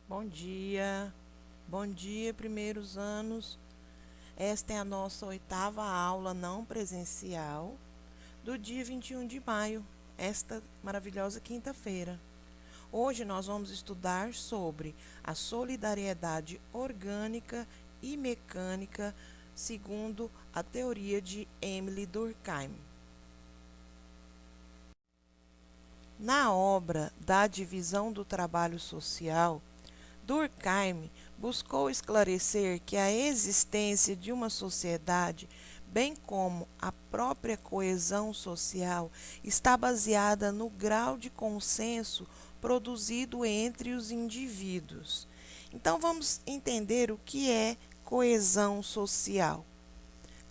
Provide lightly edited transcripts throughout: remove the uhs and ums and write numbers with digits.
Bom dia, primeiros anos. Esta é a nossa 8ª aula não presencial do dia 21 de maio, esta maravilhosa quinta-feira. Hoje nós vamos estudar sobre a solidariedade orgânica e mecânica segundo a teoria de Émile Durkheim. Na obra da divisão do trabalho social, Durkheim buscou esclarecer que a existência de uma sociedade, bem como a própria coesão social, está baseada no grau de consenso produzido entre os indivíduos. Então vamos entender o que é coesão social.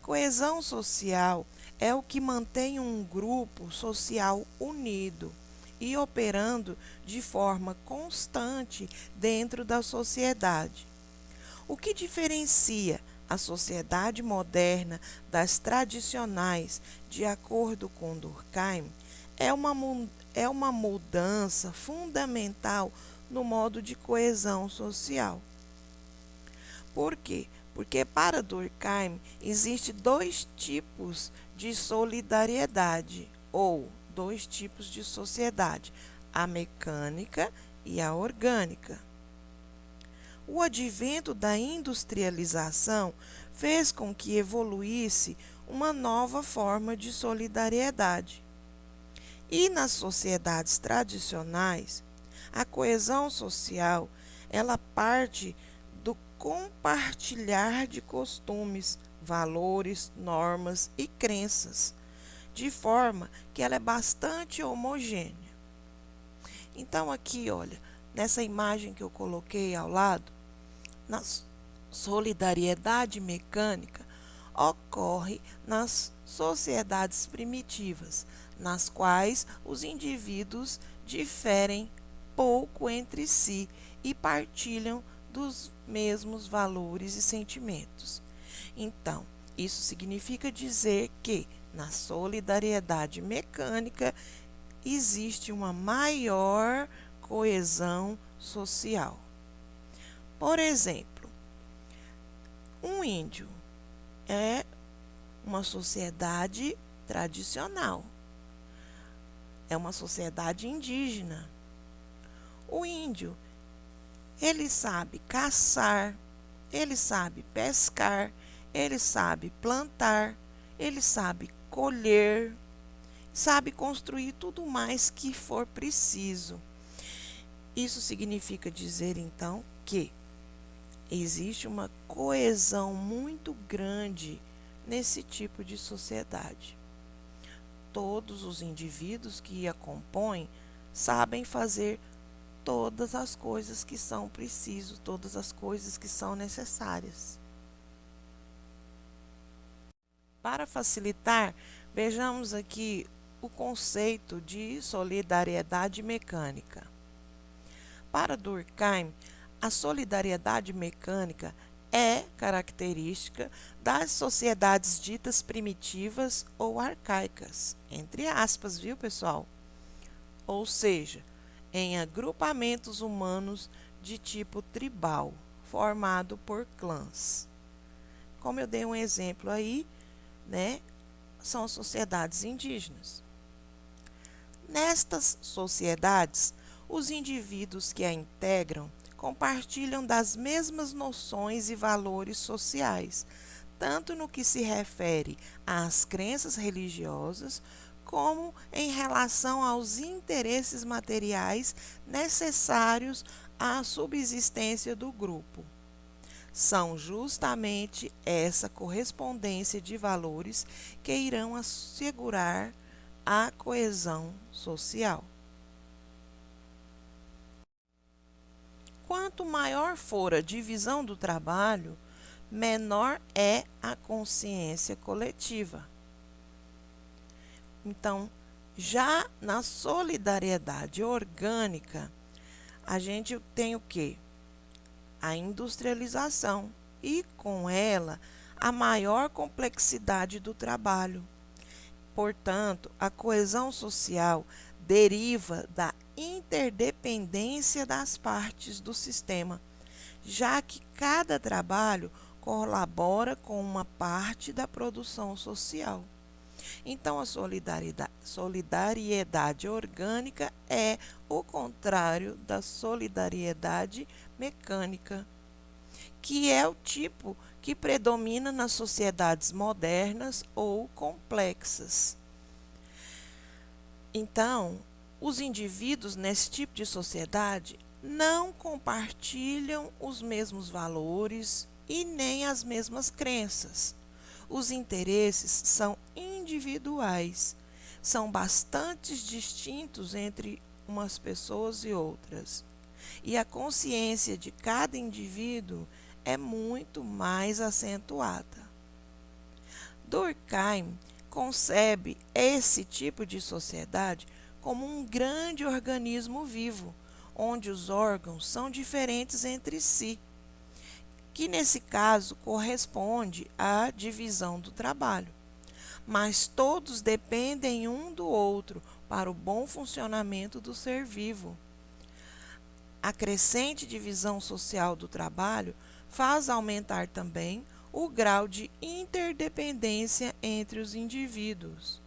Coesão social é o que mantém um grupo social unido e operando de forma constante dentro da sociedade. O que diferencia a sociedade moderna das tradicionais, de acordo com Durkheim, é uma mudança fundamental no modo de coesão social. Por quê? Porque para Durkheim existem dois tipos de solidariedade, ou dois tipos de sociedade, a mecânica e a orgânica. O advento da industrialização fez com que evoluísse uma nova forma de solidariedade. E nas sociedades tradicionais, a coesão social, ela parte do compartilhar de costumes, valores, normas e crenças, de forma que ela é bastante homogênea. Então aqui, olha, nessa imagem que eu coloquei ao lado, na solidariedade mecânica ocorre nas sociedades primitivas, nas quais os indivíduos diferem pouco entre si e partilham dos mesmos valores e sentimentos. Então, isso significa dizer que na solidariedade mecânica existe uma maior coesão social. Por exemplo, um índio é uma sociedade tradicional, é uma sociedade indígena. O índio, ele sabe caçar, ele sabe pescar, ele sabe plantar, ele sabe colher, sabe construir tudo mais que for preciso. Isso significa dizer, então, que existe uma coesão muito grande nesse tipo de sociedade. Todos os indivíduos que a compõem sabem fazer todas as coisas que são precisas, todas as coisas que são necessárias. Para facilitar, vejamos aqui o conceito de solidariedade mecânica. Para Durkheim, a solidariedade mecânica é característica das sociedades ditas primitivas ou arcaicas, entre aspas, viu, pessoal? Ou seja, em agrupamentos humanos de tipo tribal, formado por clãs. Como eu dei um exemplo aí, né, são sociedades indígenas. Nestas sociedades, os indivíduos que a integram compartilham das mesmas noções e valores sociais, tanto no que se refere às crenças religiosas, como em relação aos interesses materiais necessários à subsistência do grupo. São justamente essa correspondência de valores que irão assegurar a coesão social. Quanto maior for a divisão do trabalho, menor é a consciência coletiva. Então, já na solidariedade orgânica, a gente tem o quê? A industrialização e, com ela, a maior complexidade do trabalho. Portanto, a coesão social deriva da interdependência das partes do sistema, já que cada trabalho colabora com uma parte da produção social. Então, a solidariedade orgânica é o contrário da solidariedade mecânica, que é o tipo que predomina nas sociedades modernas ou complexas. Então, os indivíduos nesse tipo de sociedade não compartilham os mesmos valores e nem as mesmas crenças. Os interesses são individuais, são bastante distintos entre umas pessoas e outras. E a consciência de cada indivíduo é muito mais acentuada. Durkheim concebe esse tipo de sociedade como um grande organismo vivo, onde os órgãos são diferentes entre si, que nesse caso corresponde à divisão do trabalho. Mas todos dependem um do outro para o bom funcionamento do ser vivo. A crescente divisão social do trabalho faz aumentar também o grau de interdependência entre os indivíduos.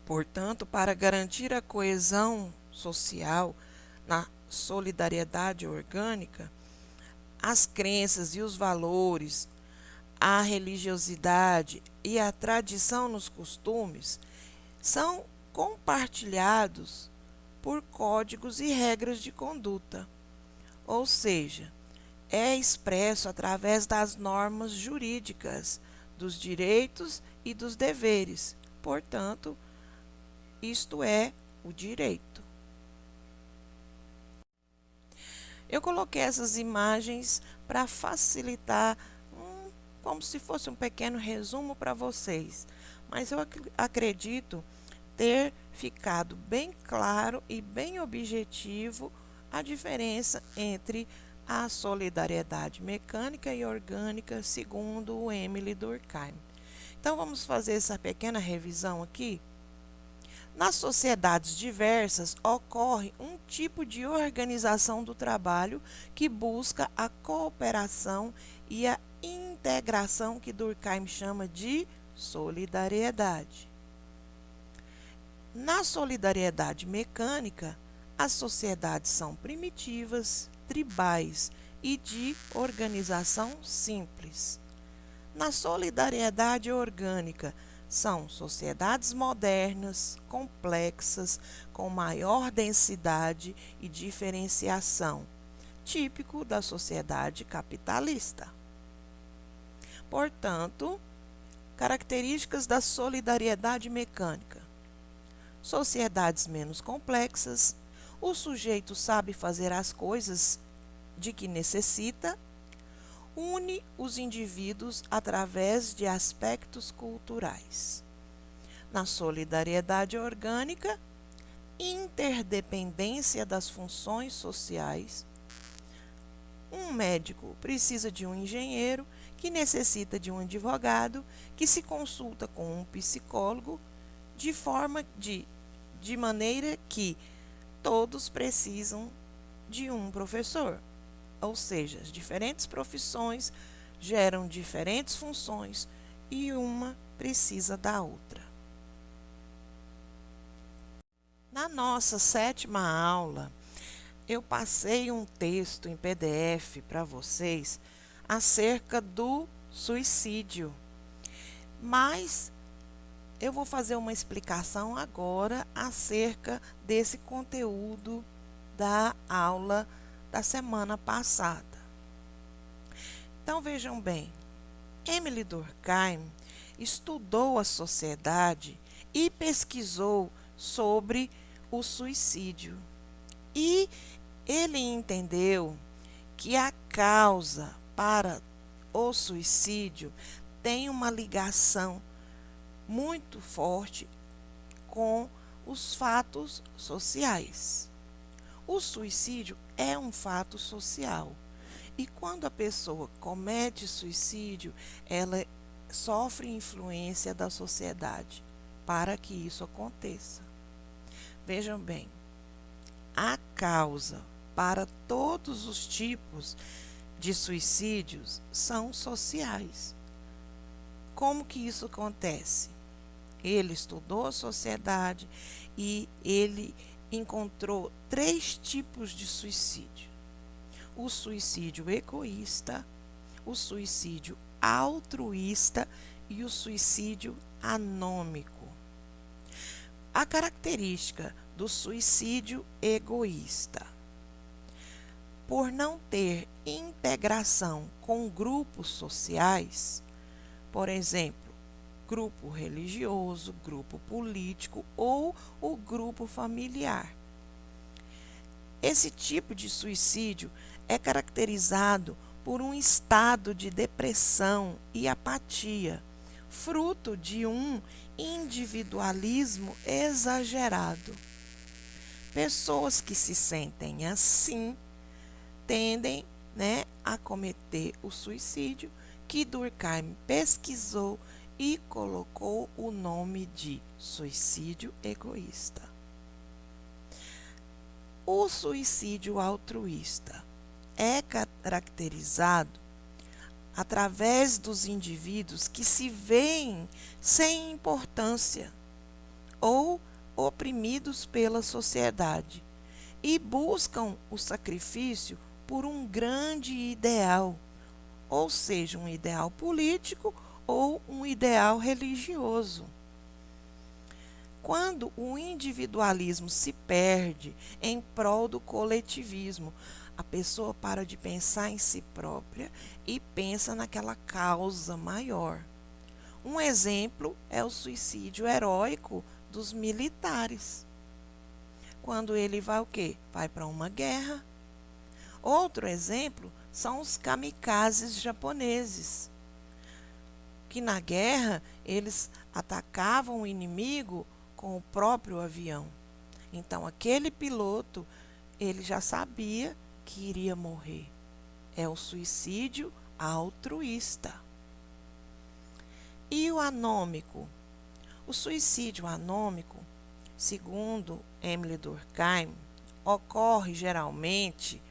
Portanto, para garantir a coesão social na solidariedade orgânica, as crenças e os valores, a religiosidade e a tradição nos costumes são compartilhados por códigos e regras de conduta, ou seja, é expresso através das normas jurídicas, dos direitos e dos deveres. Portanto, isto é o direito. Eu coloquei essas imagens para facilitar, como se fosse um pequeno resumo para vocês, mas eu acredito ter ficado bem claro e bem objetivo a diferença entre a solidariedade mecânica e orgânica, segundo o Emile Durkheim. Então, vamos fazer essa pequena revisão aqui. Nas sociedades diversas, ocorre um tipo de organização do trabalho que busca a cooperação e a integração, que Durkheim chama de solidariedade. Na solidariedade mecânica, as sociedades são primitivas, tribais e de organização simples. Na solidariedade orgânica, são sociedades modernas, complexas, com maior densidade e diferenciação, típico da sociedade capitalista. Portanto, características da solidariedade mecânica: sociedades menos complexas, o sujeito sabe fazer as coisas de que necessita, une os indivíduos através de aspectos culturais. Na solidariedade orgânica, interdependência das funções sociais. Um médico precisa de um engenheiro, que necessita de um advogado, que se consulta com um psicólogo, de maneira que todos precisam de um professor. Ou seja, as diferentes profissões geram diferentes funções e uma precisa da outra. Na nossa 7ª aula, eu passei um texto em PDF para vocês acerca do suicídio, mas eu vou fazer uma explicação agora acerca desse conteúdo da aula da semana passada. Então, vejam bem, Emile Durkheim estudou a sociedade e pesquisou sobre o suicídio. E ele entendeu que a causa para o suicídio tem uma ligação muito forte com os fatos sociais. O suicídio é um fato social. E quando a pessoa comete suicídio, ela sofre influência da sociedade para que isso aconteça. Vejam bem, a causa para todos os tipos de suicídios são sociais. Como que isso acontece? Ele estudou a sociedade e ele encontrou 3 tipos de suicídio: o suicídio egoísta, o suicídio altruísta e o suicídio anômico. A característica do suicídio egoísta: por não ter integração com grupos sociais, por exemplo, grupo religioso, grupo político ou o grupo familiar. Esse tipo de suicídio é caracterizado por um estado de depressão e apatia, fruto de um individualismo exagerado. Pessoas que se sentem assim tendem, a cometer o suicídio, que Durkheim pesquisou e colocou o nome de suicídio egoísta. O suicídio altruísta é caracterizado através dos indivíduos que se veem sem importância ou oprimidos pela sociedade e buscam o sacrifício por um grande ideal, ou seja, um ideal político ou um ideal religioso. Quando o individualismo se perde em prol do coletivismo, a pessoa para de pensar em si própria e pensa naquela causa maior. Um exemplo é o suicídio heróico dos militares. Quando ele vai o quê? Vai para uma guerra. Outro exemplo são os kamikazes japoneses, que na guerra eles atacavam o inimigo com o próprio avião. Então aquele piloto, ele já sabia que iria morrer. É o suicídio altruísta. E o anômico? O suicídio anômico, segundo Emile Durkheim, ocorre geralmente,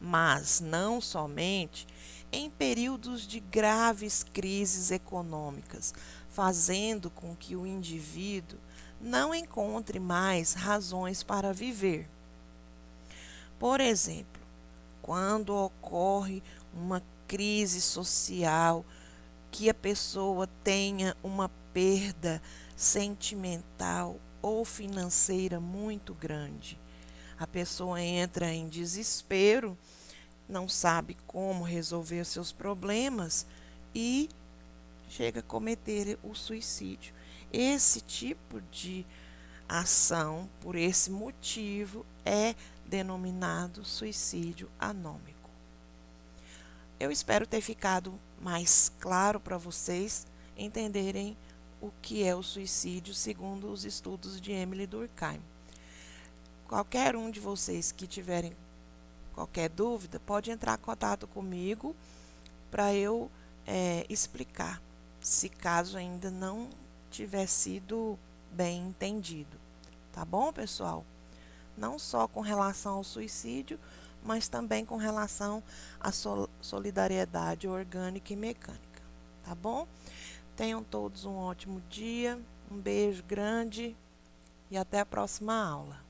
mas não somente, em períodos de graves crises econômicas, fazendo com que o indivíduo não encontre mais razões para viver. Por exemplo, quando ocorre uma crise social, que a pessoa tenha uma perda sentimental ou financeira muito grande, a pessoa entra em desespero, não sabe como resolver seus problemas e chega a cometer o suicídio. Esse tipo de ação, por esse motivo, é denominado suicídio anômico. Eu espero ter ficado mais claro para vocês entenderem o que é o suicídio segundo os estudos de Emile Durkheim. Qualquer um de vocês que tiverem qualquer dúvida, pode entrar em contato comigo para eu explicar, se caso ainda não tiver sido bem entendido. Tá bom, pessoal? Não só com relação ao suicídio, mas também com relação à solidariedade orgânica e mecânica. Tá bom? Tenham todos um ótimo dia, um beijo grande e até a próxima aula.